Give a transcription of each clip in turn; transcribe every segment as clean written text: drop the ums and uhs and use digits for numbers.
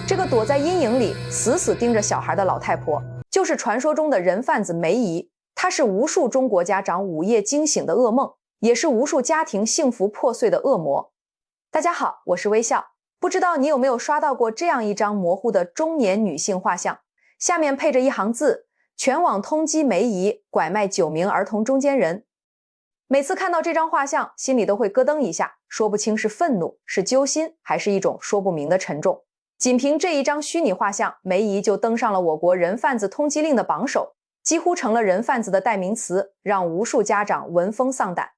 这个躲在阴影里死死盯着小孩的老太婆，就是传说中的人贩子梅姨。她是无数中国家长午夜惊醒的噩梦，也是无数家庭幸福破碎的恶魔。大家好，我是微笑。不知道你有没有刷到过这样一张模糊的中年女性画像，下面配着一行字：全网通缉梅姨，拐卖9名儿童中间人。每次看到这张画像，心里都会咯噔一下，说不清是愤怒，是揪心，还是一种说不明的沉重。仅凭这一张虚拟画像，梅姨就登上了我国人贩子通缉令的榜首，几乎成了人贩子的代名词，让无数家长闻风丧胆。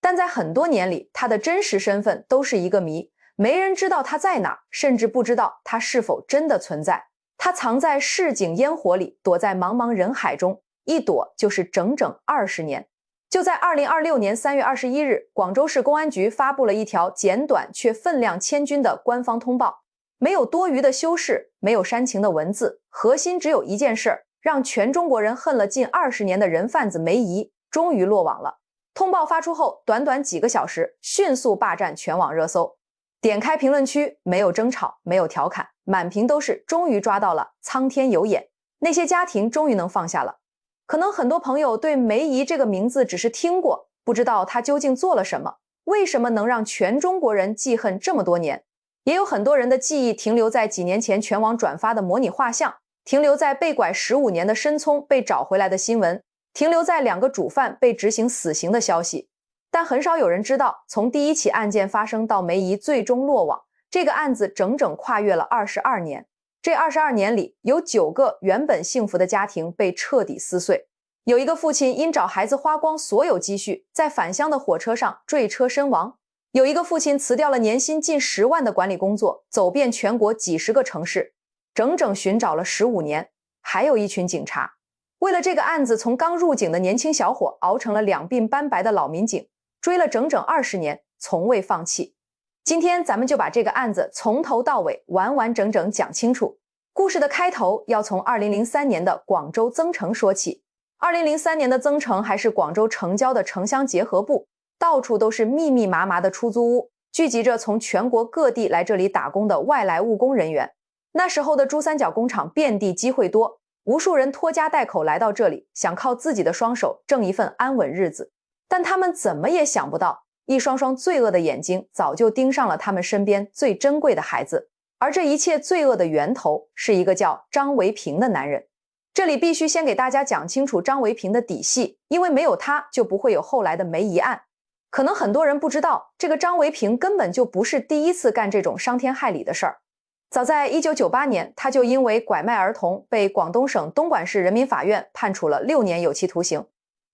但在很多年里，她的真实身份都是一个谜，没人知道她在哪，甚至不知道她是否真的存在。她藏在市井烟火里，躲在茫茫人海中，一躲就是整整20年。就在2026年3月21日，广州市公安局发布了一条简短却分量千钧的官方通报，没有多余的修饰，没有煽情的文字，核心只有一件事，让全中国人恨了近20年的人贩子梅姨终于落网了。通报发出后，短短几个小时，迅速霸占全网热搜。点开评论区，没有争吵，没有调侃，满屏都是终于抓到了，苍天有眼，那些家庭终于能放下了。可能很多朋友对梅姨这个名字只是听过，不知道她究竟做了什么，为什么能让全中国人记恨这么多年。也有很多人的记忆停留在几年前全网转发的模拟画像，停留在被拐15年的申聪被找回来的新闻，停留在2个主犯被执行死刑的消息。但很少有人知道，从第一起案件发生到梅姨最终落网，这个案子整整跨越了22年。这22年里，有9个原本幸福的家庭被彻底撕碎。有一个父亲因找孩子花光所有积蓄，在返乡的火车上坠车身亡。有一个父亲辞掉了年薪近10万的管理工作，走遍全国几十个城市，整整寻找了15年。还有一群警察，为了这个案子，从刚入警的年轻小伙熬成了2鬓斑白的老民警，追了整整20年，从未放弃。今天咱们就把这个案子从头到尾完完整整讲清楚。故事的开头要从2003年的广州增城说起。2003年的增城还是广州城郊的城乡结合部，到处都是密密麻麻的出租屋，聚集着从全国各地来这里打工的外来务工人员。那时候的珠三角工厂遍地机会多，无数人拖家带口来到这里，想靠自己的双手挣一份安稳日子。但他们怎么也想不到，一双双罪恶的眼睛早就盯上了他们身边最珍贵的孩子。而这一切罪恶的源头是一个叫张维平的男人。这里必须先给大家讲清楚张维平的底细，因为没有他就不会有后来的梅姨案。可能很多人不知道，这个张维平根本就不是第一次干这种伤天害理的事儿。早在1998年，他就因为拐卖儿童被广东省东莞市人民法院判处了6年有期徒刑。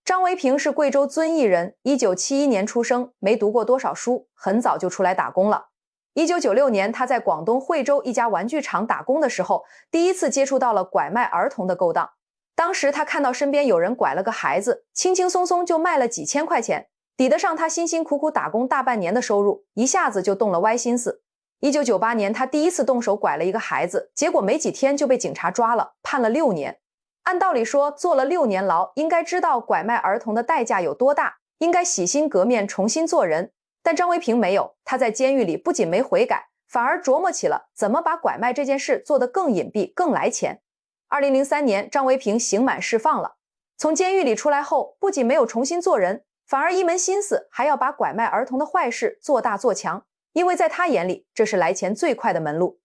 张维平是贵州遵义人，1971年出生，没读过多少书，很早就出来打工了。1996年，他在广东惠州一家玩具厂打工的时候，第一次接触到了拐卖儿童的勾当。当时他看到身边有人拐了个孩子，轻轻松松就卖了几千块钱，抵得上他辛辛苦苦打工大半年的收入，一下子就动了歪心思。1998年，他第一次动手拐了一个孩子，结果没几天就被警察抓了，判了6年。按道理说，坐了6年牢，应该知道拐卖儿童的代价有多大，应该洗心革面，重新做人。但张维平没有，他在监狱里不仅没悔改，反而琢磨起了怎么把拐卖这件事做得更隐蔽，更来钱。2003年，张维平刑满释放了。从监狱里出来后，不仅没有重新做人，反而一门心思还要把拐卖儿童的坏事做大做强，因为在他眼里，这是来钱最快的门路。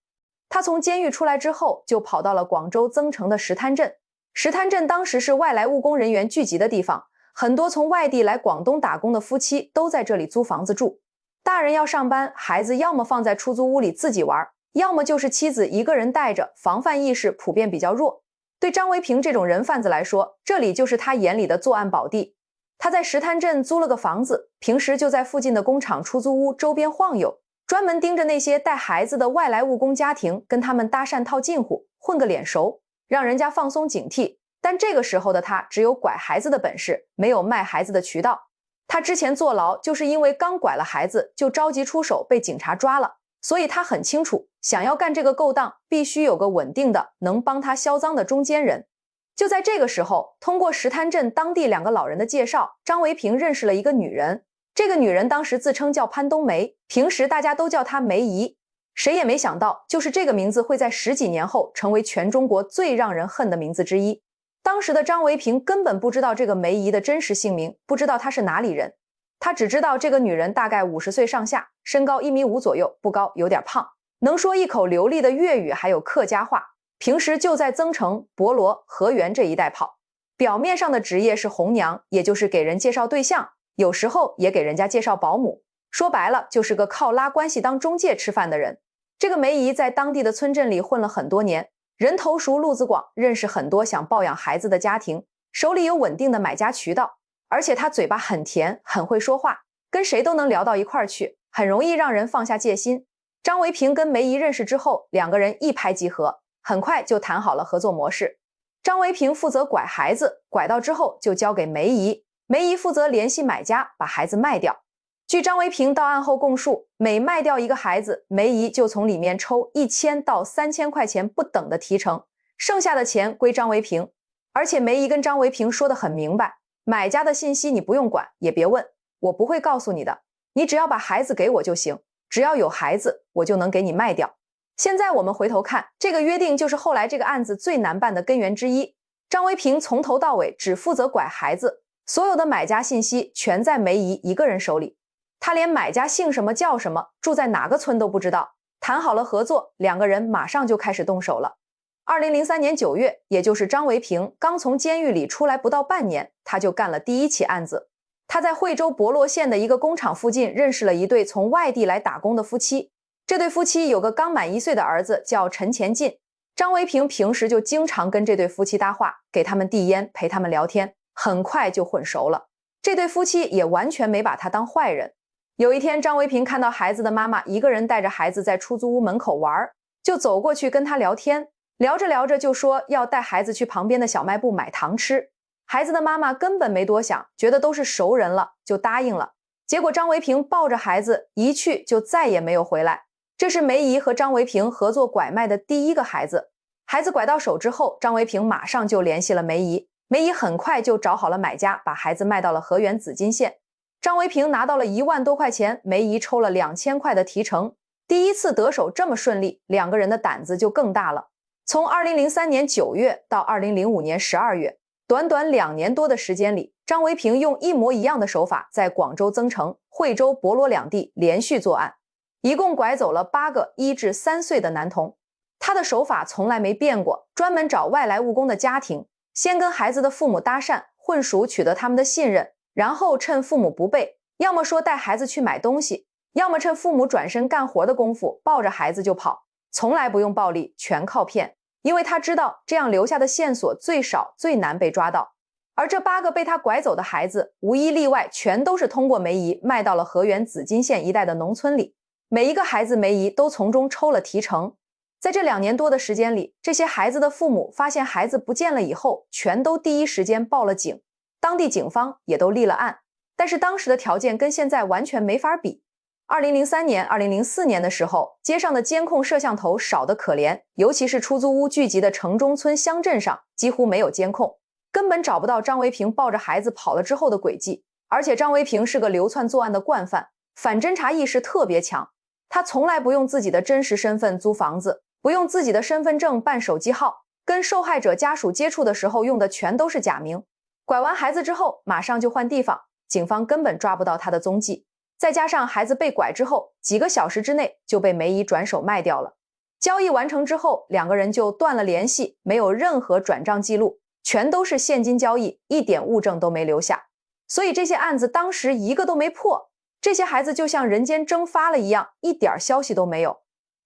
他从监狱出来之后，就跑到了广州增城的石滩镇。石滩镇当时是外来务工人员聚集的地方，很多从外地来广东打工的夫妻都在这里租房子住。大人要上班，孩子要么放在出租屋里自己玩，要么就是妻子一个人带着，防范意识普遍比较弱。对张维平这种人贩子来说，这里就是他眼里的作案宝地。他在石滩镇租了个房子，平时就在附近的工厂出租屋周边晃悠，专门盯着那些带孩子的外来务工家庭，跟他们搭讪套近乎，混个脸熟，让人家放松警惕。但这个时候的他只有拐孩子的本事，没有卖孩子的渠道。他之前坐牢就是因为刚拐了孩子就着急出手被警察抓了，所以他很清楚，想要干这个勾当必须有个稳定的能帮他销赃的中间人。就在这个时候，通过石滩镇当地2个老人的介绍，张维平认识了一个女人。这个女人当时自称叫潘冬梅，平时大家都叫她梅姨。谁也没想到，就是这个名字会在10几年后成为全中国最让人恨的名字之一。当时的张维平根本不知道这个梅姨的真实姓名，不知道她是哪里人。他只知道这个女人大概50岁上下，身高1.5米左右，不高，有点胖，能说一口流利的粤语还有客家话，平时就在增城、博罗、河源这一带跑。表面上的职业是红娘，也就是给人介绍对象，有时候也给人家介绍保姆，说白了就是个靠拉关系当中介吃饭的人。这个梅姨在当地的村镇里混了很多年，人头熟路子广，认识很多想抱养孩子的家庭，手里有稳定的买家渠道，而且她嘴巴很甜，很会说话，跟谁都能聊到一块儿去，很容易让人放下戒心。张维平跟梅姨认识之后，两个人一拍即合，很快就谈好了合作模式。张维平负责拐孩子，拐到之后就交给梅姨，梅姨负责联系买家，把孩子卖掉。据张维平到案后供述，每卖掉一个孩子，梅姨就从里面抽1000到3000块钱不等的提成，剩下的钱归张维平。而且梅姨跟张维平说得很明白，买家的信息你不用管，也别问，我不会告诉你的，你只要把孩子给我就行，只要有孩子，我就能给你卖掉。现在我们回头看，这个约定就是后来这个案子最难办的根源之一。张维平从头到尾只负责拐孩子，所有的买家信息全在梅姨一个人手里。他连买家姓什么叫什么，住在哪个村都不知道。谈好了合作，两个人马上就开始动手了。2003年9月，也就是张维平刚从监狱里出来不到半年，他就干了第一起案子。他在惠州博罗县的一个工厂附近认识了一对从外地来打工的夫妻。这对夫妻有个刚满1岁的儿子，叫陈前进。张维平平时就经常跟这对夫妻搭话，给他们递烟，陪他们聊天，很快就混熟了。这对夫妻也完全没把他当坏人。有一天，张维平看到孩子的妈妈一个人带着孩子在出租屋门口玩，就走过去跟他聊天，聊着聊着就说要带孩子去旁边的小卖部买糖吃。孩子的妈妈根本没多想，觉得都是熟人了，就答应了。结果张维平抱着孩子一去就再也没有回来。这是梅姨和张维平合作拐卖的第一个孩子。孩子拐到手之后，张维平马上就联系了梅姨，梅姨很快就找好了买家，把孩子卖到了河源紫金县。张维平拿到了1万多块钱，梅姨抽了2000块的提成。第一次得手这么顺利，两个人的胆子就更大了。从2003年9月到2005年12月，短短2年多的时间里，张维平用一模一样的手法，在广州增城、惠州博罗两地连续作案，一共拐走了8个1至3岁的男童。他的手法从来没变过，专门找外来务工的家庭，先跟孩子的父母搭讪混熟，取得他们的信任，然后趁父母不备，要么说带孩子去买东西，要么趁父母转身干活的功夫抱着孩子就跑，从来不用暴力，全靠骗。因为他知道这样留下的线索最少，最难被抓到。而这8个被他拐走的孩子无一例外全都是通过梅姨卖到了河源紫金县一带的农村里，每一个孩子梅姨都从中抽了提成。在这2年多的时间里，这些孩子的父母发现孩子不见了以后，全都第一时间报了警，当地警方也都立了案。但是当时的条件跟现在完全没法比。2003年、2004年的时候，街上的监控摄像头少得可怜，尤其是出租屋聚集的城中村乡镇上几乎没有监控，根本找不到张维平抱着孩子跑了之后的轨迹。而且张维平是个流窜作案的惯犯，反侦查意识特别强，他从来不用自己的真实身份租房子，不用自己的身份证办手机号，跟受害者家属接触的时候用的全都是假名。拐完孩子之后马上就换地方，警方根本抓不到他的踪迹。再加上孩子被拐之后，几个小时之内就被梅姨转手卖掉了。交易完成之后，两个人就断了联系，没有任何转账记录，全都是现金交易，一点物证都没留下。所以这些案子当时一个都没破，这些孩子就像人间蒸发了一样，一点消息都没有。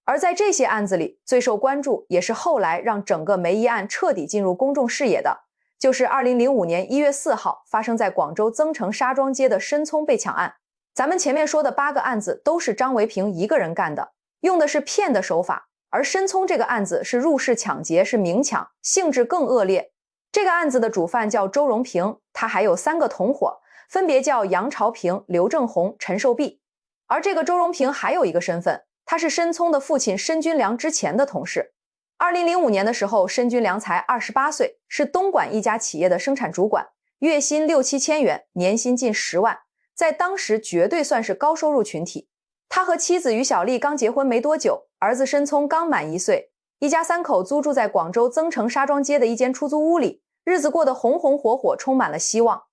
而在这些案子里，最受关注，也是后来让整个梅姨案彻底进入公众视野的，就是2005年1月4号发生在广州增城沙庄街的申聪被抢案。咱们前面说的8个案子都是张维平一个人干的，用的是骗的手法，而申聪这个案子是入室抢劫，是明抢，性质更恶劣。这个案子的主犯叫周荣平，他还有3个同伙，分别叫杨朝平、刘正红、陈寿碧。而这个周荣平还有一个身份，他是申聪的父亲申军良之前的同事。2005年的时候，申军良才28岁，是东莞一家企业的生产主管，月薪6、7千元，年薪近10万，在当时绝对算是高收入群体。他和妻子于小丽刚结婚没多久，儿子申聪刚满1岁，一家3口租住在广州增城沙庄街的一间出租屋里，日子过得红红火火，充满了希望。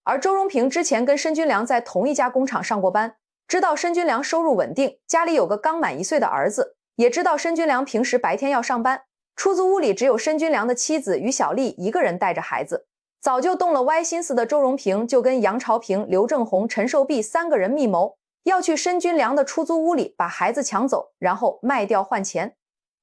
而周荣平之前跟申军良在同一家工厂上过班，知道申军良收入稳定，家里有个刚满1岁的儿子，也知道申军良平时白天要上班，出租屋里只有申军良的妻子于小丽一个人带着孩子。早就动了歪心思的周荣平就跟杨朝平、刘正红、陈寿碧3个人密谋，要去申军良的出租屋里把孩子抢走，然后卖掉换钱。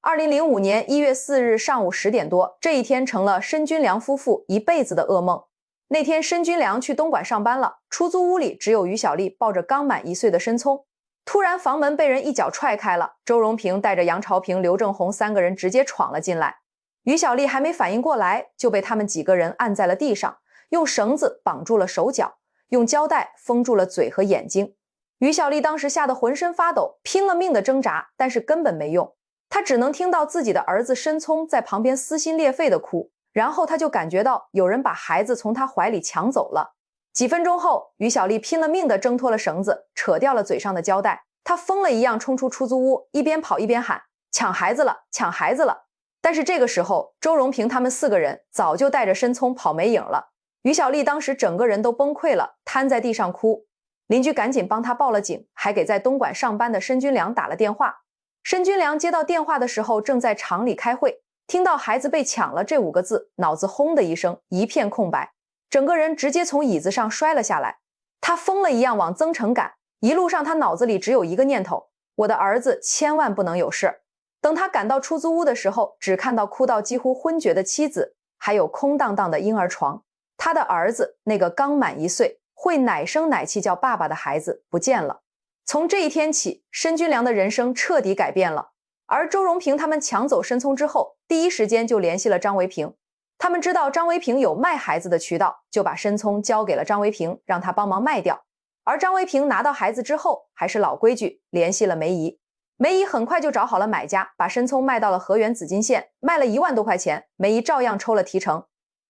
2005年1月4日上午10点多，这一天成了申军良夫妇一辈子的噩梦。那天申军良去东莞上班了，出租屋里只有于小丽抱着刚满1岁的申聪。突然房门被人一脚踹开了，周荣平带着杨朝平、刘正红3个人直接闯了进来。于小丽还没反应过来，就被他们几个人按在了地上，用绳子绑住了手脚，用胶带封住了嘴和眼睛。于小丽当时吓得浑身发抖，拼了命的挣扎，但是根本没用。她只能听到自己的儿子申聪在旁边撕心裂肺的哭，然后她就感觉到有人把孩子从她怀里抢走了。几分钟后，于小丽拼了命地挣脱了绳子，扯掉了嘴上的胶带。她疯了一样冲出出租屋，一边跑一边喊：抢孩子了，抢孩子了！但是这个时候，周荣平他们4个人早就带着申聪跑没影了。于小丽当时整个人都崩溃了，瘫在地上哭。邻居赶紧帮她报了警，还给在东莞上班的申军良打了电话。申军良接到电话的时候正在厂里开会，听到孩子被抢了这5个字，脑子轰的一声，一片空白，整个人直接从椅子上摔了下来。他疯了一样往增城赶，一路上他脑子里只有一个念头：我的儿子千万不能有事。等他赶到出租屋的时候，只看到哭到几乎昏厥的妻子，还有空荡荡的婴儿床。他的儿子，那个刚满1岁，会奶声奶气叫爸爸的孩子不见了。从这一天起，申军良的人生彻底改变了。而周荣平他们抢走申聪之后，第一时间就联系了张维平。他们知道张维平有卖孩子的渠道，就把申聪交给了张维平，让他帮忙卖掉。而张维平拿到孩子之后，还是老规矩，联系了梅姨。梅姨很快就找好了买家，把申聪卖到了河源紫金县，卖了1万多块钱，梅姨照样抽了提成。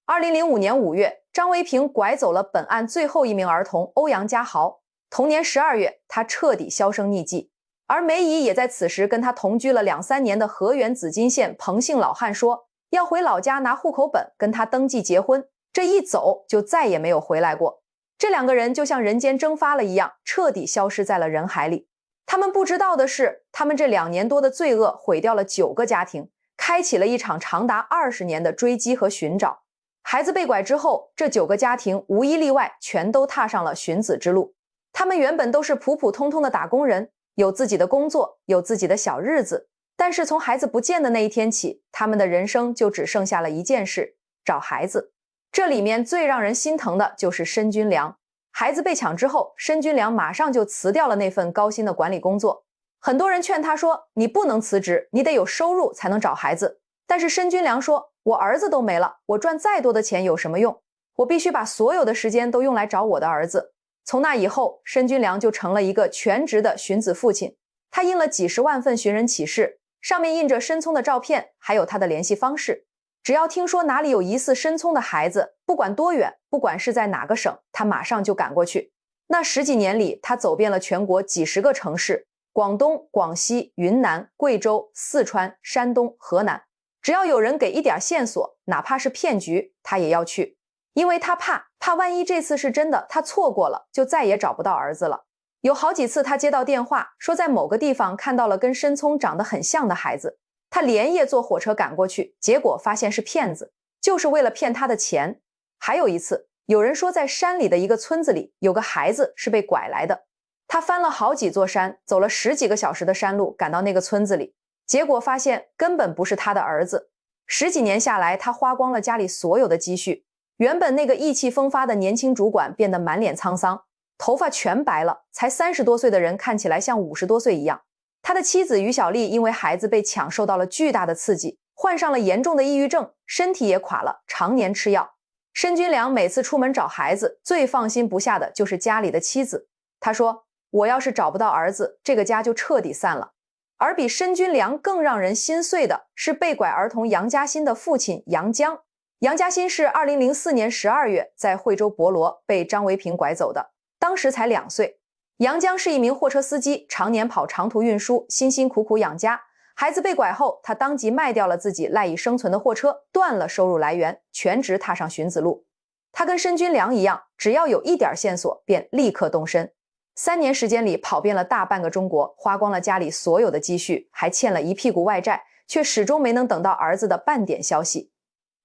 2005年5月，张维平拐走了本案最后一名儿童欧阳家豪。同年12月，他彻底销声匿迹。而梅姨也在此时跟他同居了2、3年的河源紫金县彭姓老汉说，要回老家拿户口本跟他登记结婚，这一走就再也没有回来过。这2个人就像人间蒸发了一样，彻底消失在了人海里。他们不知道的是，他们这2年多的罪恶毁掉了9个家庭，开启了一场长达20年的追击和寻找。孩子被拐之后，这9个家庭无一例外全都踏上了寻子之路。他们原本都是普普通通的打工人，有自己的工作，有自己的小日子，但是从孩子不见的那一天起，他们的人生就只剩下了一件事：找孩子。这里面最让人心疼的就是申军良。孩子被抢之后，申军良马上就辞掉了那份高薪的管理工作。很多人劝他说，你不能辞职，你得有收入才能找孩子。但是申军良说，我儿子都没了，我赚再多的钱有什么用？我必须把所有的时间都用来找我的儿子。从那以后，申军良就成了一个全职的寻子父亲。他印了几十万份寻人启事，上面印着申聪的照片，还有他的联系方式。只要听说哪里有疑似申聪的孩子，不管多远，不管是在哪个省，他马上就赶过去。那10几年里，他走遍了全国几十个城市，广东、广西、云南、贵州、四川、山东、河南，只要有人给一点线索，哪怕是骗局，他也要去。因为他怕万一这次是真的，他错过了，就再也找不到儿子了。有好几次他接到电话，说在某个地方看到了跟申聪长得很像的孩子，他连夜坐火车赶过去，结果发现是骗子，就是为了骗他的钱。还有一次，有人说在山里的一个村子里有个孩子是被拐来的，他翻了好几座山，走了10几个小时的山路赶到那个村子里，结果发现根本不是他的儿子。10几年下来，他花光了家里所有的积蓄，原本那个意气风发的年轻主管变得满脸沧桑，头发全白了，才30多岁的人看起来像50多岁一样。他的妻子于小丽因为孩子被抢受到了巨大的刺激，患上了严重的抑郁症，身体也垮了，常年吃药。申军良每次出门找孩子，最放心不下的就是家里的妻子。他说，我要是找不到儿子，这个家就彻底散了。而比申军良更让人心碎的是被拐儿童杨嘉欣的父亲杨江。杨嘉欣是2004年12月在惠州博罗被张维平拐走的，当时才2岁。杨江是一名货车司机，常年跑长途运输，辛辛苦苦养家。孩子被拐后，他当即卖掉了自己赖以生存的货车，断了收入来源，全职踏上寻子路。他跟申军良一样，只要有一点线索，便立刻动身。3年时间里，跑遍了大半个中国，花光了家里所有的积蓄，还欠了一屁股外债，却始终没能等到儿子的半点消息。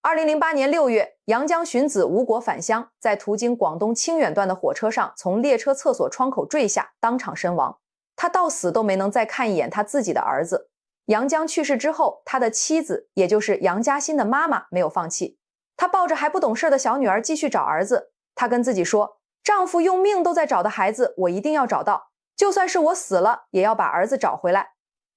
2008年6月，杨江寻子无果返乡，在途经广东清远段的火车上，从列车厕所窗口坠下，当场身亡。他到死都没能再看一眼他自己的儿子。杨江去世之后，他的妻子，也就是杨嘉欣的妈妈，没有放弃。她抱着还不懂事的小女儿继续找儿子。她跟自己说，丈夫用命都在找的孩子，我一定要找到，就算是我死了，也要把儿子找回来。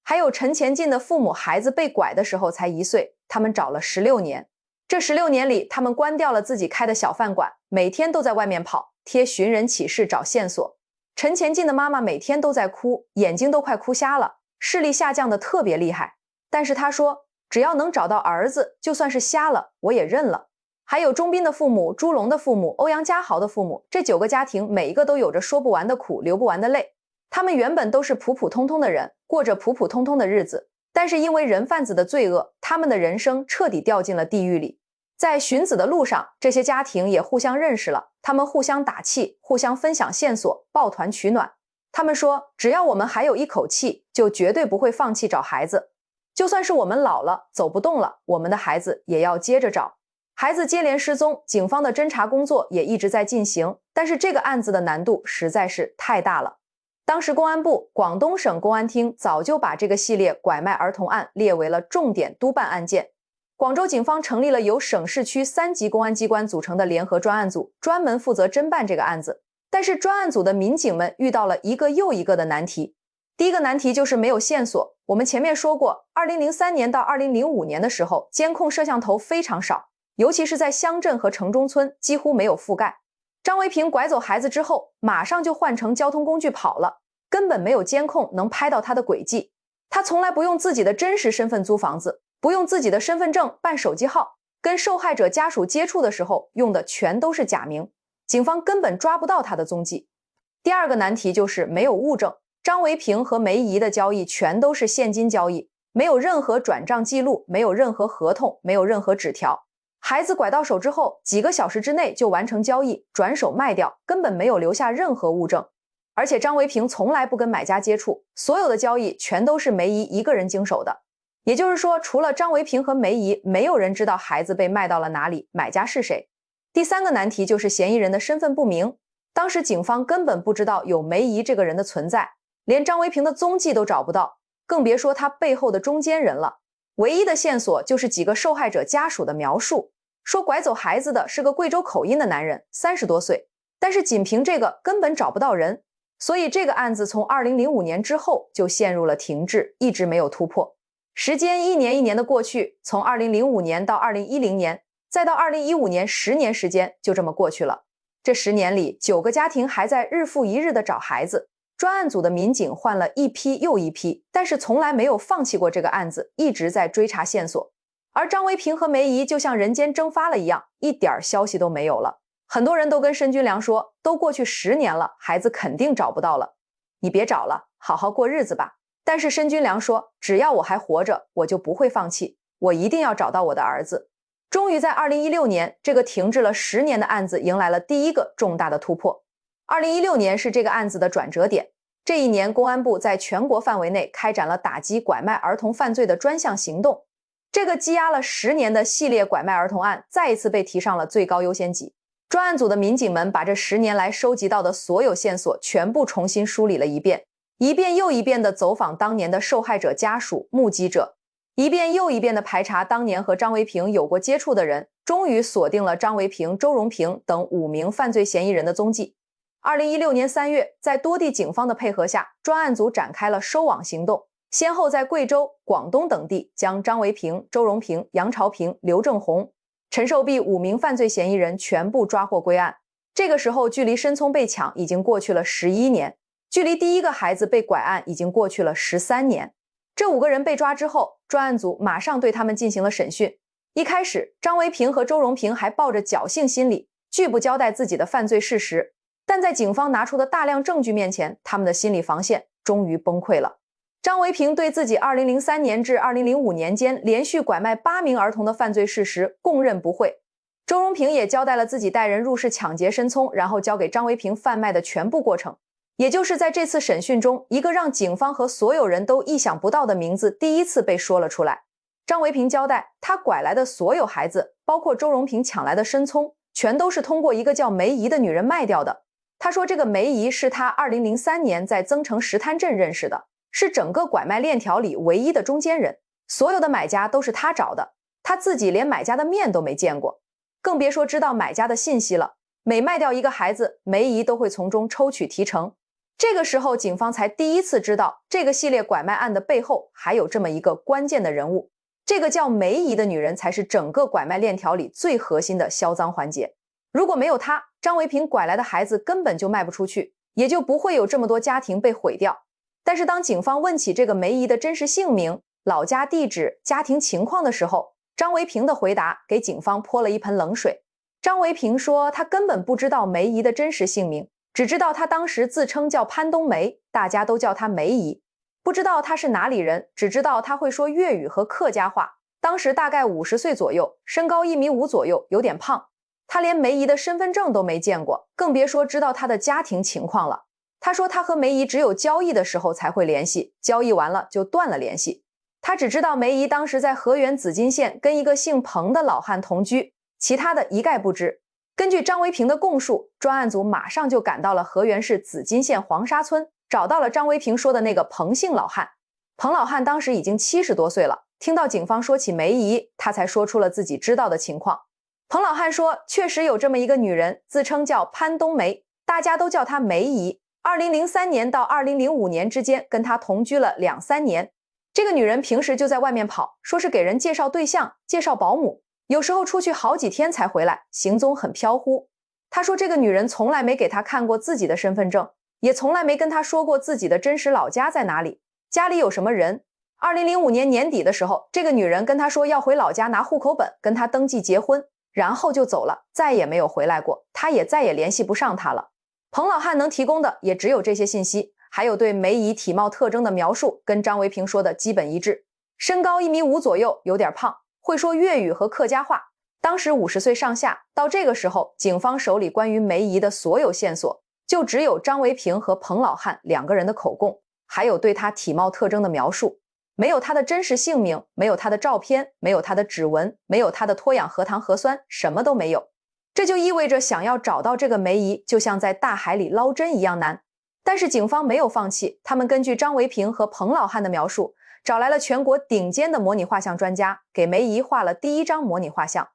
还有陈前进的父母，孩子被拐的时候才1岁，他们找了16年。这16年里，他们关掉了自己开的小饭馆，每天都在外面跑，贴寻人启事找线索。陈前进的妈妈每天都在哭，眼睛都快哭瞎了，视力下降的特别厉害。但是她说，只要能找到儿子，就算是瞎了，我也认了。还有钟斌的父母、朱龙的父母、欧阳家豪的父母，这9个家庭每一个都有着说不完的苦，流不完的泪。他们原本都是普普通通的人，过着普普通通的日子，但是因为人贩子的罪恶，他们的人生彻底掉进了地狱里。在寻子的路上，这些家庭也互相认识了，他们互相打气，互相分享线索，抱团取暖。他们说，只要我们还有一口气，就绝对不会放弃找孩子。就算是我们老了，走不动了，我们的孩子也要接着找。孩子接连失踪，警方的侦查工作也一直在进行，但是这个案子的难度实在是太大了。当时公安部、广东省公安厅早就把这个系列拐卖儿童案列为了重点督办案件。广州警方成立了由省市区3级公安机关组成的联合专案组，专门负责侦办这个案子。但是专案组的民警们遇到了一个又一个的难题。第一个难题就是没有线索。我们前面说过，2003年到2005年的时候，监控摄像头非常少，尤其是在乡镇和城中村几乎没有覆盖。张维平拐走孩子之后，马上就换成交通工具跑了，根本没有监控能拍到他的轨迹。他从来不用自己的真实身份租房子，不用自己的身份证办手机号，跟受害者家属接触的时候用的全都是假名，警方根本抓不到他的踪迹。第二个难题就是没有物证，张维平和梅姨的交易全都是现金交易，没有任何转账记录，没有任何合同，没有任何纸条。孩子拐到手之后，几个小时之内就完成交易，转手卖掉，根本没有留下任何物证。而且张维平从来不跟买家接触，所有的交易全都是梅姨一个人经手的。也就是说，除了张维平和梅姨，没有人知道孩子被卖到了哪里，买家是谁。第三个难题就是嫌疑人的身份不明。当时警方根本不知道有梅姨这个人的存在，连张维平的踪迹都找不到，更别说他背后的中间人了。唯一的线索就是几个受害者家属的描述，说拐走孩子的是个贵州口音的男人，30多岁，但是仅凭这个根本找不到人，所以这个案子从2005年之后就陷入了停滞，一直没有突破。时间一年一年的过去，从2005年到2010年，再到2015年，10年时间就这么过去了。这10年里，9个家庭还在日复一日的找孩子，专案组的民警换了一批又一批，但是从来没有放弃过这个案子，一直在追查线索。而张维平和梅姨就像人间蒸发了一样，一点消息都没有了。很多人都跟申军良说，都过去10年了，孩子肯定找不到了，你别找了，好好过日子吧。但是申军良说，只要我还活着，我就不会放弃，我一定要找到我的儿子。终于在2016年，这个停滞了10年的案子迎来了第一个重大的突破。2016年是这个案子的转折点。这一年，公安部在全国范围内开展了打击拐卖儿童犯罪的专项行动。这个积压了10年的系列拐卖儿童案再一次被提上了最高优先级。专案组的民警们把这10年来收集到的所有线索全部重新梳理了一遍，一遍又一遍地走访当年的受害者家属、目击者，一遍又一遍地排查当年和张维平有过接触的人，终于锁定了张维平、周荣平等5名犯罪嫌疑人的踪迹。2016年3月，在多地警方的配合下，专案组展开了收网行动，先后在贵州、广东等地将张维平、周荣平、杨朝平、刘正红、陈寿碧5名犯罪嫌疑人全部抓获归案。这个时候，距离申聪被抢已经过去了11年，距离第一个孩子被拐案已经过去了13年。这5个人被抓之后，专案组马上对他们进行了审讯。一开始，张维平和周荣平还抱着侥幸心理，拒不交代自己的犯罪事实。但在警方拿出的大量证据面前，他们的心理防线终于崩溃了。张维平对自己2003年至2005年间连续拐卖8名儿童的犯罪事实供认不讳。周荣平也交代了自己带人入室抢劫申聪，然后交给张维平贩卖的全部过程。也就是在这次审讯中，一个让警方和所有人都意想不到的名字第一次被说了出来。张维平交代，他拐来的所有孩子，包括周荣平抢来的申聪，全都是通过一个叫梅姨的女人卖掉的。他说这个梅姨是他2003年在增城石滩镇认识的，是整个拐卖链条里唯一的中间人，所有的买家都是他找的，他自己连买家的面都没见过，更别说知道买家的信息了。每卖掉一个孩子，梅姨都会从中抽取提成。这个时候警方才第一次知道，这个系列拐卖案的背后还有这么一个关键的人物，这个叫梅姨的女人才是整个拐卖链条里最核心的销赃环节。如果没有她，张维平拐来的孩子根本就卖不出去，也就不会有这么多家庭被毁掉。但是当警方问起这个梅姨的真实姓名、老家地址、家庭情况的时候，张维平的回答给警方泼了一盆冷水。张维平说他根本不知道梅姨的真实姓名，只知道她当时自称叫潘冬梅，大家都叫她梅姨，不知道她是哪里人，只知道她会说粤语和客家话，当时大概50岁左右，身高1.5米左右，有点胖。他连梅姨的身份证都没见过，更别说知道她的家庭情况了。他说他和梅姨只有交易的时候才会联系，交易完了就断了联系。他只知道梅姨当时在河源紫金县跟一个姓彭的老汉同居，其他的一概不知。根据张维平的供述，专案组马上就赶到了河源市紫金县黄沙村，找到了张维平说的那个彭姓老汉。彭老汉当时已经70多岁了，听到警方说起梅姨，他才说出了自己知道的情况。彭老汉说，确实有这么一个女人，自称叫潘冬梅，大家都叫她梅姨。2003年到2005年之间跟她同居了2-3年。这个女人平时就在外面跑，说是给人介绍对象、介绍保姆，有时候出去好几天才回来，行踪很飘忽。他说这个女人从来没给他看过自己的身份证，也从来没跟他说过自己的真实老家在哪里，家里有什么人。2005年年底的时候，这个女人跟他说要回老家拿户口本，跟他登记结婚，然后就走了，再也没有回来过，他也再也联系不上他了。彭老汉能提供的也只有这些信息，还有对梅姨体貌特征的描述跟张维平说的基本一致，身高1.5米左右，有点胖，会说粤语和客家话，当时50岁上下。到这个时候，警方手里关于梅姨的所有线索就只有张维平和彭老汉2个人的口供，还有对她体貌特征的描述，没有她的真实姓名，没有她的照片，没有她的指纹，没有她的脱氧核糖核酸，什么都没有。这就意味着想要找到这个梅姨，就像在大海里捞针一样难。但是警方没有放弃，他们根据张维平和彭老汉的描述，找来了全国顶尖的模拟画像专家，给梅姨画了第1张模拟画像。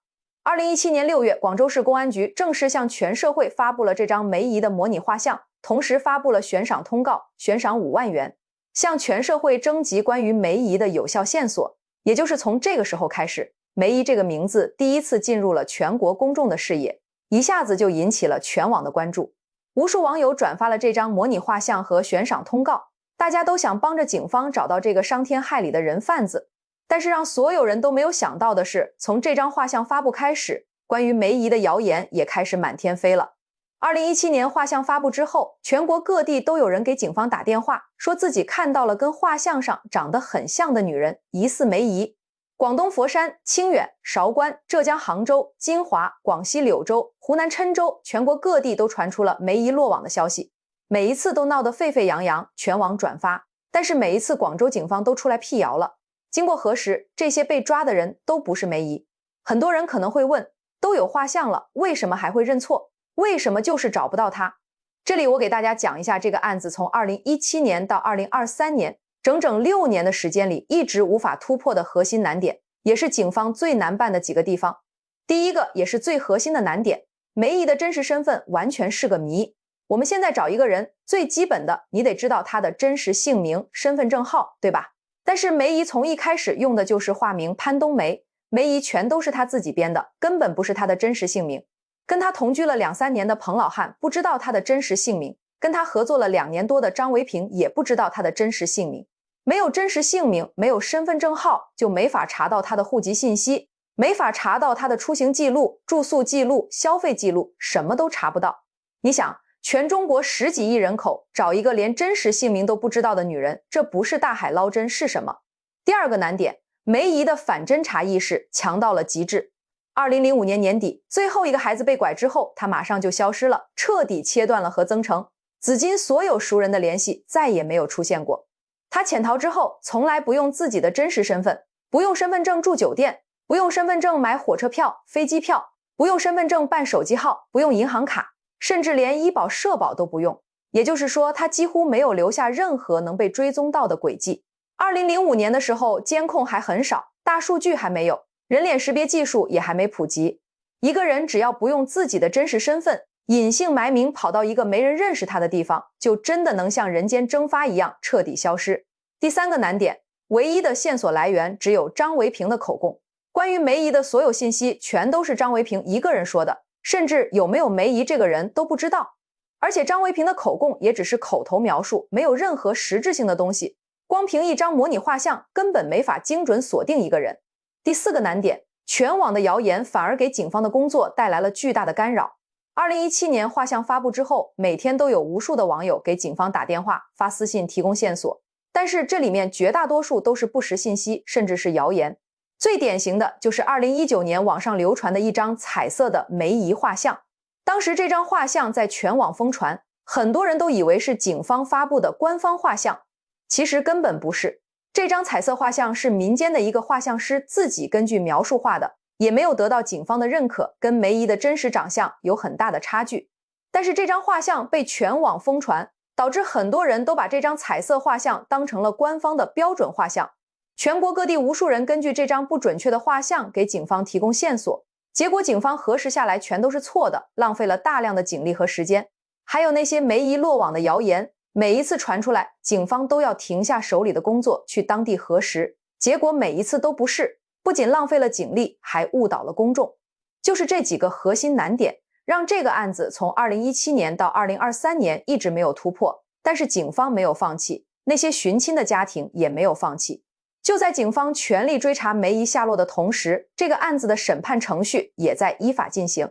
2017年6月，广州市公安局正式向全社会发布了这张梅姨的模拟画像，同时发布了悬赏通告，悬赏5万元，向全社会征集关于梅姨的有效线索。也就是从这个时候开始，梅姨这个名字第一次进入了全国公众的视野，一下子就引起了全网的关注。无数网友转发了这张模拟画像和悬赏通告，大家都想帮着警方找到这个伤天害理的人贩子。但是让所有人都没有想到的是，从这张画像发布开始，关于梅姨的谣言也开始满天飞了。2017年画像发布之后，全国各地都有人给警方打电话，说自己看到了跟画像上长得很像的女人，疑似梅姨。广东佛山、清远、韶关、浙江杭州、金华、广西柳州、湖南郴州，全国各地都传出了梅姨落网的消息，每一次都闹得沸沸扬扬，全网转发。但是每一次广州警方都出来辟谣了。经过核实，这些被抓的人都不是梅姨。很多人可能会问，都有画像了，为什么还会认错？为什么就是找不到他？这里我给大家讲一下这个案子从2017年到2023年整整6年的时间里一直无法突破的核心难点，也是警方最难办的几个地方。第一个也是最核心的难点，梅姨的真实身份完全是个谜。我们现在找一个人，最基本的你得知道他的真实姓名、身份证号，对吧？但是梅姨从一开始用的就是化名潘冬梅，梅姨全都是他自己编的，根本不是他的真实姓名。跟他同居了2-3年的彭老汉不知道他的真实姓名，跟他合作了2年多的张维平也不知道他的真实姓名。没有真实姓名，没有身份证号，就没法查到他的户籍信息，没法查到他的出行记录、住宿记录、消费记录，什么都查不到。你想，全中国10几亿人口找一个连真实姓名都不知道的女人，这不是大海捞针是什么？第二个难点，梅姨的反侦查意识强到了极致。2005年年底，最后一个孩子被拐之后，她马上就消失了，彻底切断了和曾成、紫金所有熟人的联系，再也没有出现过。她潜逃之后，从来不用自己的真实身份，不用身份证住酒店，不用身份证买火车票、飞机票，不用身份证办手机号，不用银行卡，甚至连医保社保都不用。也就是说，她几乎没有留下任何能被追踪到的轨迹。2005年的时候，监控还很少，大数据还没有，人脸识别技术也还没普及。一个人只要不用自己的真实身份，隐姓埋名跑到一个没人认识他的地方，就真的能像人间蒸发一样彻底消失。第三个难点，唯一的线索来源只有张维平的口供。关于梅姨的所有信息全都是张维平一个人说的，甚至有没有梅姨这个人都不知道。而且张维平的口供也只是口头描述，没有任何实质性的东西，光凭一张模拟画像根本没法精准锁定一个人。第四个难点，全网的谣言反而给警方的工作带来了巨大的干扰。2017年画像发布之后，每天都有无数的网友给警方打电话、发私信提供线索，但是这里面绝大多数都是不实信息，甚至是谣言。最典型的就是2019年网上流传的一张彩色的梅姨画像。当时这张画像在全网疯传，很多人都以为是警方发布的官方画像，其实根本不是。这张彩色画像是民间的一个画像师自己根据描述画的，也没有得到警方的认可，跟梅姨的真实长相有很大的差距。但是这张画像被全网疯传，导致很多人都把这张彩色画像当成了官方的标准画像。全国各地无数人根据这张不准确的画像给警方提供线索，结果警方核实下来全都是错的，浪费了大量的警力和时间。还有那些梅姨落网的谣言，每一次传出来，警方都要停下手里的工作去当地核实，结果每一次都不是，不仅浪费了警力，还误导了公众。就是这几个核心难点，让这个案子从2017年到2023年一直没有突破，但是警方没有放弃，那些寻亲的家庭也没有放弃。就在警方全力追查梅姨下落的同时，这个案子的审判程序也在依法进行。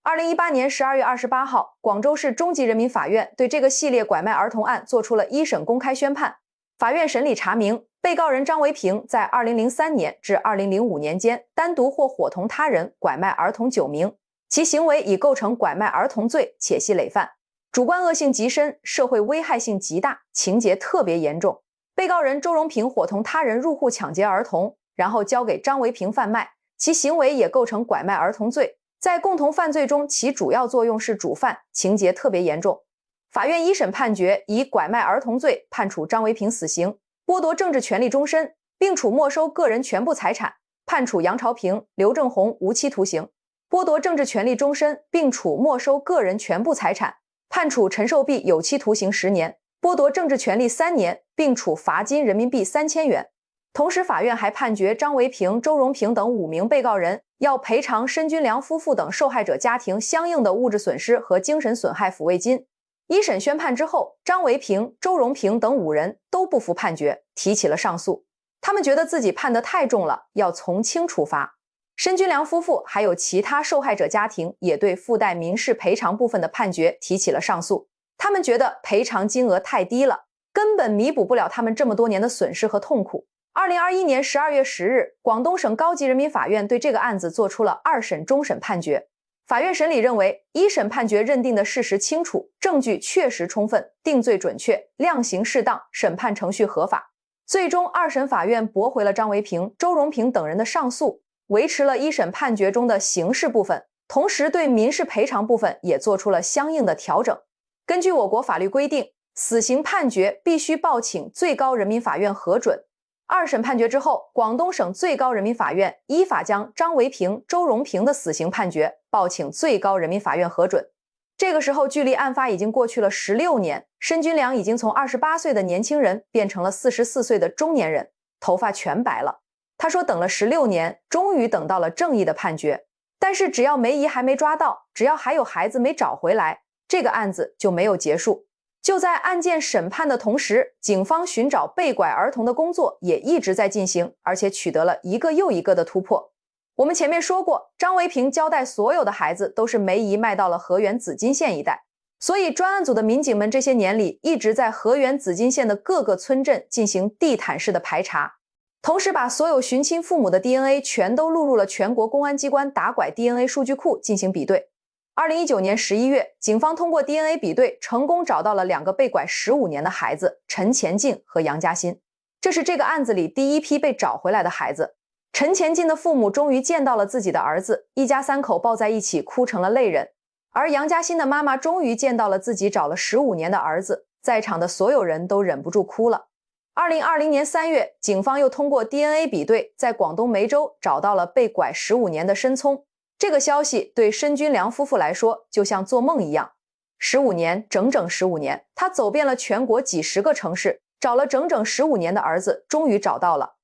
2018年12月28号，广州市中级人民法院对这个系列拐卖儿童案作出了一审公开宣判。法院审理查明，被告人张维平在2003年至2005年间单独或伙同他人拐卖儿童9名，其行为已构成拐卖儿童罪，且系累犯，主观恶性极深，社会危害性极大，情节特别严重。被告人周荣平伙同他人入户抢劫儿童，然后交给张维平贩卖，其行为也构成拐卖儿童罪，在共同犯罪中起主要作用是主犯，情节特别严重。法院一审判决以拐卖儿童罪判处张维平死刑，剥夺政治权利终身，并处没收个人全部财产，判处杨朝平、刘正红无期徒刑；剥夺政治权利终身，并处没收个人全部财产，判处陈寿碧有期徒刑10年，剥夺政治权利3年，并处罚金人民币3000元。同时，法院还判决张维平、周荣平等5名被告人要赔偿申军良夫妇等受害者家庭相应的物质损失和精神损害抚慰金。一审宣判之后，张维平、周荣平等5人都不服判决，提起了上诉。他们觉得自己判得太重了，要从轻处罚。申军良夫妇还有其他受害者家庭也对附带民事赔偿部分的判决提起了上诉。他们觉得赔偿金额太低了，根本弥补不了他们这么多年的损失和痛苦。2021年12月10日，广东省高级人民法院对这个案子作出了2审终审判决。法院审理认为，一审判决认定的事实清楚，证据确实充分，定罪准确，量刑适当，审判程序合法。最终，二审法院驳回了张维平、周荣平等人的上诉，维持了一审判决中的刑事部分，同时对民事赔偿部分也做出了相应的调整。根据我国法律规定，死刑判决必须报请最高人民法院核准。二审判决之后，广东省最高人民法院依法将张维平、周荣平的死刑判决报请最高人民法院核准。这个时候，距离案发已经过去了16年，申军良已经从28岁的年轻人变成了44岁的中年人，头发全白了。他说等了16年，终于等到了正义的判决。但是只要梅姨还没抓到，只要还有孩子没找回来，这个案子就没有结束。就在案件审判的同时，警方寻找被拐儿童的工作也一直在进行，而且取得了一个又一个的突破。我们前面说过，张维平交代所有的孩子都是梅姨卖到了河源紫金县一带。所以专案组的民警们这些年里一直在河源紫金县的各个村镇进行地毯式的排查，同时把所有寻亲父母的 DNA 全都录入了全国公安机关打拐 DNA 数据库进行比对。2019年11月，警方通过 DNA 比对成功找到了2个被拐15年的孩子陈前进和杨嘉欣，这是这个案子里第一批被找回来的孩子。陈前进的父母终于见到了自己的儿子，一家3口抱在一起哭成了泪人。而杨嘉欣的妈妈终于见到了自己找了15年的儿子，在场的所有人都忍不住哭了。2020年3月，警方又通过 DNA 比对，在广东梅州找到了被拐15年的申聪。这个消息对申军良夫妇来说就像做梦一样。15年，整整15年，他走遍了全国几十个城市，找了整整15年的儿子，终于找到了。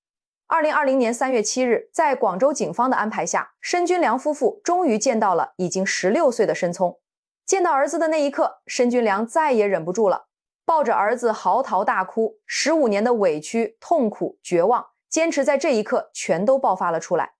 2020年3月7日，在广州警方的安排下，申军良夫妇终于见到了已经16岁的申聪。见到儿子的那一刻，申军良再也忍不住了，抱着儿子嚎啕大哭，15年的委屈、痛苦、绝望，坚持在这一刻全都爆发了出来。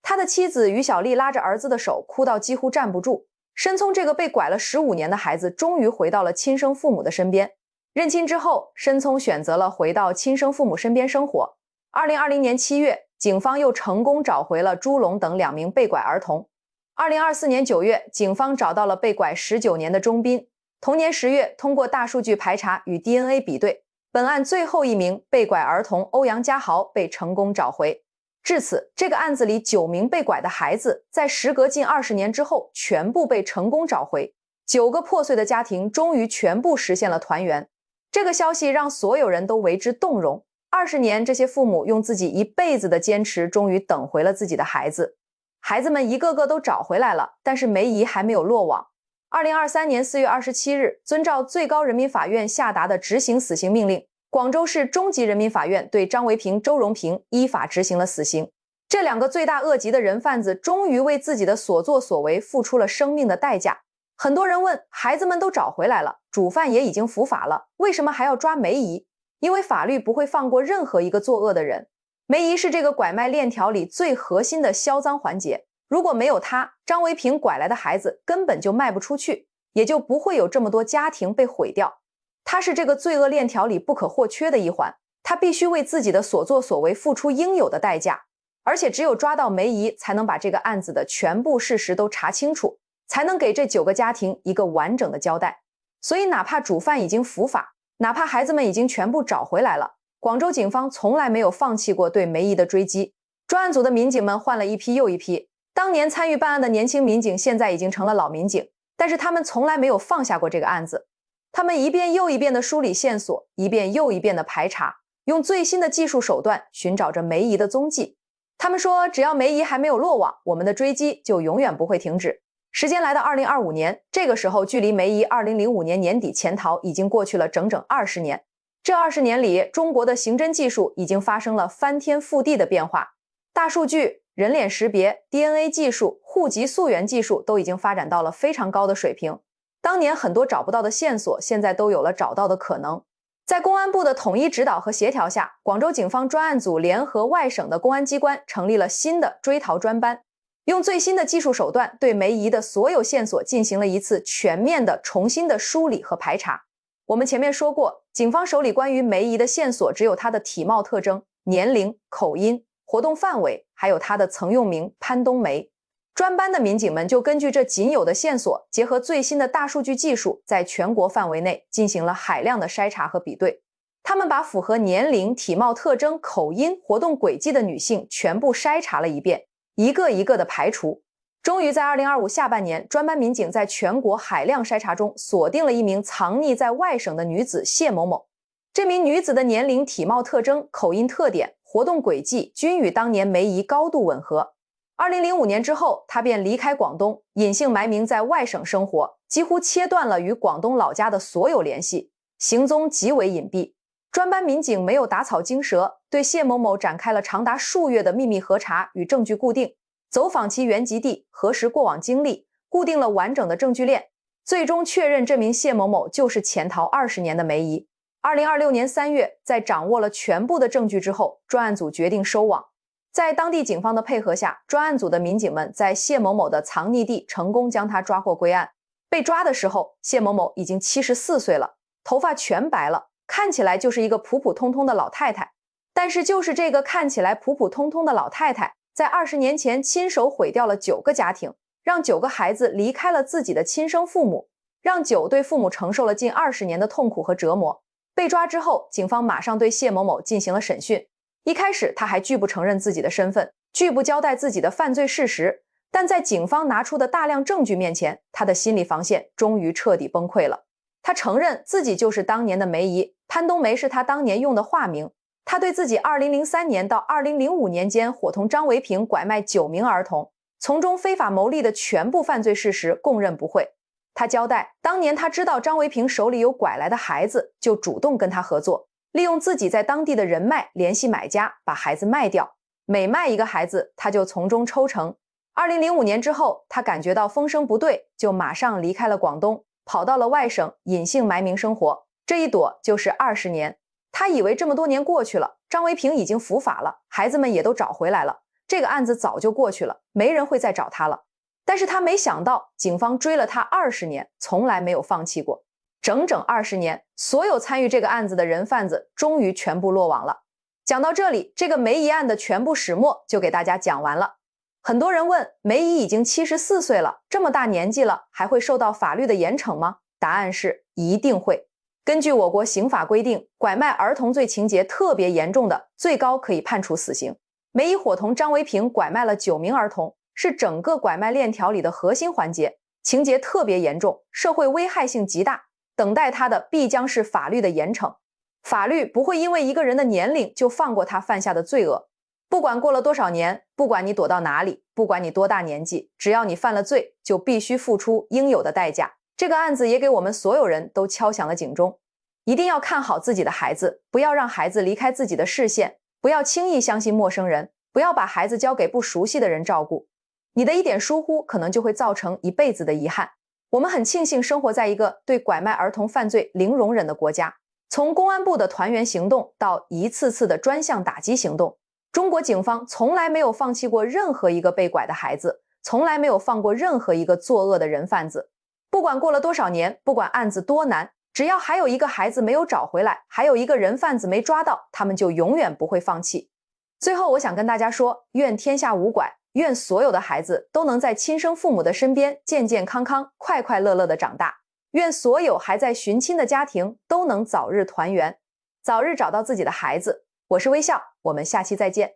他的妻子于小丽拉着儿子的手，哭到几乎站不住。申聪这个被拐了15年的孩子终于回到了亲生父母的身边。认亲之后，申聪选择了回到亲生父母身边生活。2020年7月，警方又成功找回了朱龙等2名被拐儿童。2024年9月，警方找到了被拐19年的钟斌。同年10月，通过大数据排查与 DNA 比对，本案最后一名被拐儿童欧阳家豪被成功找回。至此，这个案子里9名被拐的孩子，在时隔近20年之后，全部被成功找回。9个破碎的家庭终于全部实现了团圆。这个消息让所有人都为之动容。20年，这些父母用自己一辈子的坚持，终于等回了自己的孩子。孩子们一个个都找回来了，但是梅姨还没有落网。2023年4月27日，遵照最高人民法院下达的执行死刑命令，广州市中级人民法院对张维平、周荣平依法执行了死刑。这2个罪大恶极的人贩子终于为自己的所作所为付出了生命的代价。很多人问，孩子们都找回来了，主犯也已经伏法了，为什么还要抓梅姨？因为法律不会放过任何一个作恶的人。梅姨是这个拐卖链条里最核心的销赃环节，如果没有她，张维平拐来的孩子根本就卖不出去，也就不会有这么多家庭被毁掉。她是这个罪恶链条里不可或缺的一环，她必须为自己的所作所为付出应有的代价。而且只有抓到梅姨，才能把这个案子的全部事实都查清楚，才能给这9个家庭一个完整的交代。所以哪怕主犯已经伏法，哪怕孩子们已经全部找回来了，广州警方从来没有放弃过对梅姨的追击。专案组的民警们换了一批又一批，当年参与办案的年轻民警现在已经成了老民警，但是他们从来没有放下过这个案子。他们一遍又一遍地梳理线索，一遍又一遍地排查，用最新的技术手段寻找着梅姨的踪迹。他们说，只要梅姨还没有落网，我们的追击就永远不会停止。时间来到2025年，这个时候距离梅姨2005年年底潜逃已经过去了整整20年。这20年里，中国的刑侦技术已经发生了翻天覆地的变化，大数据、人脸识别、DNA 技术、户籍溯源技术都已经发展到了非常高的水平。当年很多找不到的线索，现在都有了找到的可能。在公安部的统一指导和协调下，广州警方专案组联合外省的公安机关成立了新的追逃专班，用最新的技术手段对梅姨的所有线索进行了一次全面的重新的梳理和排查。我们前面说过，警方手里关于梅姨的线索只有她的体貌特征、年龄、口音、活动范围，还有她的曾用名潘冬梅。专班的民警们就根据这仅有的线索，结合最新的大数据技术，在全国范围内进行了海量的筛查和比对。他们把符合年龄、体貌特征、口音、活动轨迹的女性全部筛查了一遍，一个一个的排除。终于在2025下半年，专班民警在全国海量筛查中锁定了一名藏匿在外省的女子谢某某。这名女子的年龄、体貌特征、口音特点、活动轨迹均与当年梅姨高度吻合。2005年之后，她便离开广东，隐姓埋名在外省生活，几乎切断了与广东老家的所有联系，行踪极为隐蔽。专班民警没有打草惊蛇，对谢某某展开了长达数月的秘密核查与证据固定，走访其原籍地，核实过往经历，固定了完整的证据链，最终确认这名谢某某就是潜逃20年的梅姨。2026年3月，在掌握了全部的证据之后，专案组决定收网。在当地警方的配合下，专案组的民警们在谢某某的藏匿地成功将他抓获归案。被抓的时候，谢某某已经74岁了，头发全白了，看起来就是一个普普通通的老太太。但是就是这个看起来普普通通的老太太，在20年前亲手毁掉了9个家庭，让9个孩子离开了自己的亲生父母，让9对父母承受了近20年的痛苦和折磨。被抓之后，警方马上对谢某某进行了审讯。一开始他还拒不承认自己的身份，拒不交代自己的犯罪事实，但在警方拿出的大量证据面前，他的心理防线终于彻底崩溃了。他承认自己就是当年的梅姨，潘冬梅是他当年用的化名。他对自己2003年到2005年间伙同张维平拐卖9名儿童，从中非法牟利的全部犯罪事实供认不讳。他交代，当年他知道张维平手里有拐来的孩子，就主动跟他合作，利用自己在当地的人脉联系买家，把孩子卖掉。每卖一个孩子，他就从中抽成。2005年之后，他感觉到风声不对，就马上离开了广东，跑到了外省，隐姓埋名生活。这一躲就是20年。他以为这么多年过去了，张维平已经伏法了，孩子们也都找回来了，这个案子早就过去了，没人会再找他了。但是他没想到，警方追了他20年，从来没有放弃过。整整20年，所有参与这个案子的人贩子终于全部落网了。讲到这里，这个梅姨案的全部始末就给大家讲完了。很多人问，梅姨已经74岁了，这么大年纪了，还会受到法律的严惩吗？答案是一定会。根据我国刑法规定，拐卖儿童罪情节特别严重的，最高可以判处死刑。梅姨伙同张维平拐卖了9名儿童，是整个拐卖链条里的核心环节，情节特别严重，社会危害性极大，等待他的必将是法律的严惩。法律不会因为一个人的年龄就放过他犯下的罪恶，不管过了多少年，不管你躲到哪里，不管你多大年纪，只要你犯了罪，就必须付出应有的代价。这个案子也给我们所有人都敲响了警钟，一定要看好自己的孩子，不要让孩子离开自己的视线，不要轻易相信陌生人，不要把孩子交给不熟悉的人照顾。你的一点疏忽可能就会造成一辈子的遗憾。我们很庆幸生活在一个对拐卖儿童犯罪零容忍的国家，从公安部的团圆行动到一次次的专项打击行动，中国警方从来没有放弃过任何一个被拐的孩子，从来没有放过任何一个作恶的人贩子。不管过了多少年，不管案子多难，只要还有一个孩子没有找回来，还有一个人贩子没抓到，他们就永远不会放弃。最后我想跟大家说，愿天下无拐，愿所有的孩子都能在亲生父母的身边健健康康、快快乐乐地长大。愿所有还在寻亲的家庭都能早日团圆，早日找到自己的孩子。我是微笑，我们下期再见。